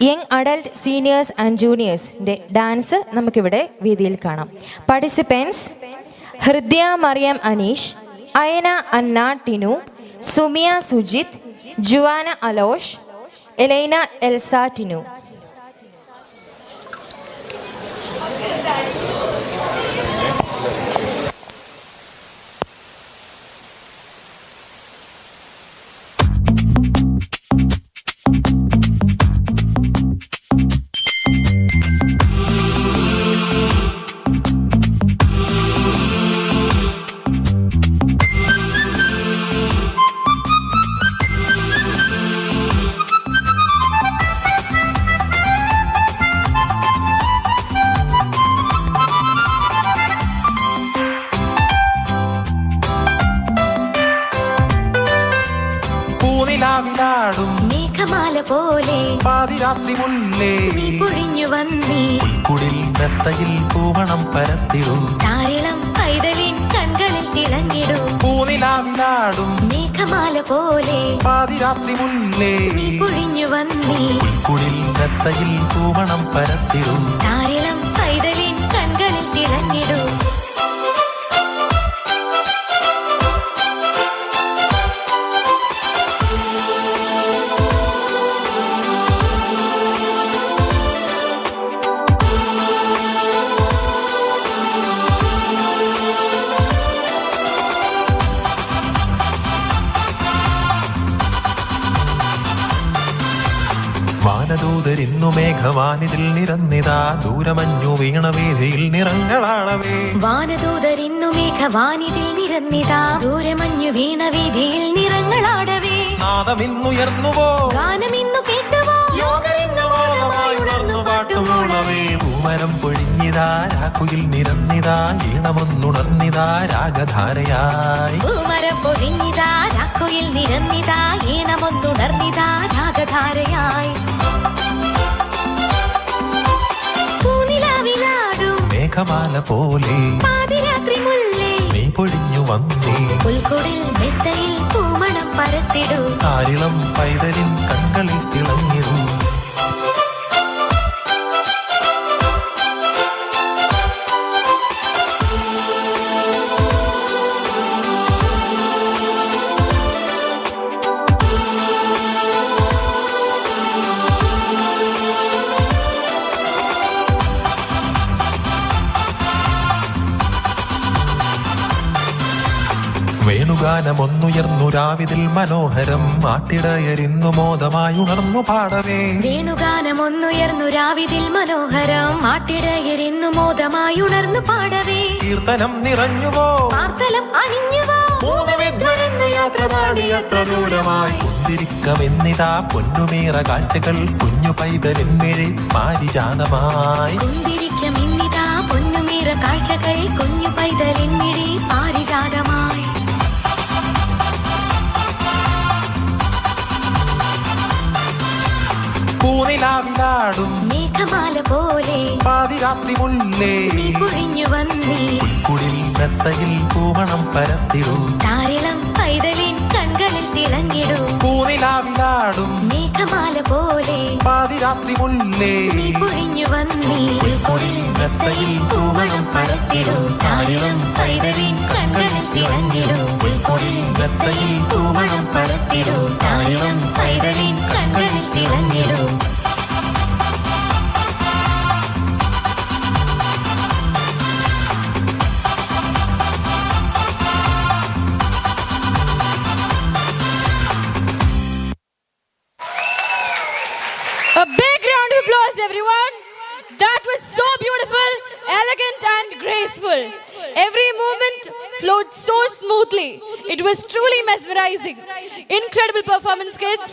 Young adult seniors and ജൂനിയേഴ്സിൻ്റെ dance നമുക്കിവിടെ വേദിയിൽ കാണാം. പാർട്ടിസിപ്പൻസ് ഹൃദ്യ മറിയം അനീഷ്, അയന അന്ന ടിനു, സുമിയ സുജിത്, ജുവാന അലോഷ്, എലൈന എൽസ ടിനു. മേഘമാല പോലെ പാതിരാത്രി മുല്ലേ നീ പൊഴിഞ്ഞു വന്നീ കുടിൽ മെത്തയിൽ പൂവണം പരത്തിടൂ താരിളം പൈതലിൻ കൺകളിൽ തിളങ്ങിടൂ പൂനിലാവിലാടും മേഘമാല പോലെ പാതിരാത്രി മുല്ലേ നീ പൊഴിഞ്ഞു വന്നീ കുടിൽ മെത്തയിൽ പൂവണം പരത്തിടൂ താരിളം പൈതലിൻ കൺകളിൽ തിളങ്ങിടൂ. വാനദൂതരിന്നു മേഘവാനിതിൽ നിറന്നിതാ ദൂരമഞ്ഞു വീണവേദിയിൽ നിറങ്ങളാണവേ വാനദൂതരിന്നു മേഘവാനിതിൽ നിറന്നിതാ ദൂരമഞ്ഞു വീണവേദിയിൽ നിറങ്ങളാടവേ നാദമിന്നുയർന്നുവോ ഗാനമിന്നു കേട്ടുവോ ഉണർന്നു പാട്ടുമൂളവേ പൂമരം പൊഴിഞ്ഞിതാ രാക്കുയിൽ നിറന്നിതാ ഈണമൊന്നുണർന്നിതാ രാഗധാരയായി പൂമരം പൊഴിഞ്ഞിതാ രാക്കുയിൽ നിറന്നിതാ ഈണമൊന്നുണർന്നിതാ രാഗധാരയായി. മേഘമാല പോലെ പാതിരാത്രി മുല്ലേ നീ പൊഴിഞ്ഞു വന്നേ പുൽക്കൊടിൽ മെത്തയിൽ പൂമണം പരത്തിടൂ താരിളം പൈതലിൻ കൺകളിൽ തിളങ്ങിടൂ. വേണുഗാനമൊന്നുയർന്നു രാവിതിൽ മനോഹരം ആട്ടിടയരിന്നു മോദമായി ഉണർന്നു പാടവേ വേണുഗാനമൊന്നുയർന്നു രാവിതിൽ മനോഹരം ആട്ടിടയരിന്നു മോദമായി ഉണർന്നു പാടവേ കീർത്തനം നിറഞ്ഞുവോ വാർത്തലം അണിഞ്ഞുവോ യാത്ര താടിയത്ര ദൂരമായി കുന്തിരിക്കമെന്നിതാ പൊന്നുമേറ കാഴ്ചകൾ കുഞ്ഞു പൈതലെന്മിഴി പാരിജാതമായി കുന്തിരിക്കമെന്നിതാ പൊന്നുമേറ കാഴ്ചകൾ കുഞ്ഞു പൈതലെന്മിഴി പാരിജാതമായി. പൂനിലാവിലാടും മേഘമാല പോലെ പാതിരാത്രി മുല്ലേ നീ പൊഴിഞ്ഞു വന്നീ കുടിൽ മെത്തയിൽ പൂവണം പരത്തിടൂ താരിളം പൈതലിൻ കൺകളിൽ തിളങ്ങിടൂ പൂനിലാവിലാടും മേഘമാല പോലെ പാതിരാത്രി മുല്ലേ നീ പൊഴിഞ്ഞു വന്നീ കുടിൽ മെത്തയിൽ പൂവണം പരത്തിടൂ താരിളം പൈതലിൻ കൺകളിൽ തിളങ്ങിടൂ കുടിൽ മെത്തയിൽ പൂവണം പരത്തിടൂ താരിളം പൈതലിൻ കൺകളിൽ തിളങ്ങിടൂ. A big round of applause, everyone. That was so beautiful, elegant and graceful. Every movement flowed so smoothly. It was truly mesmerizing. Incredible performance, kids.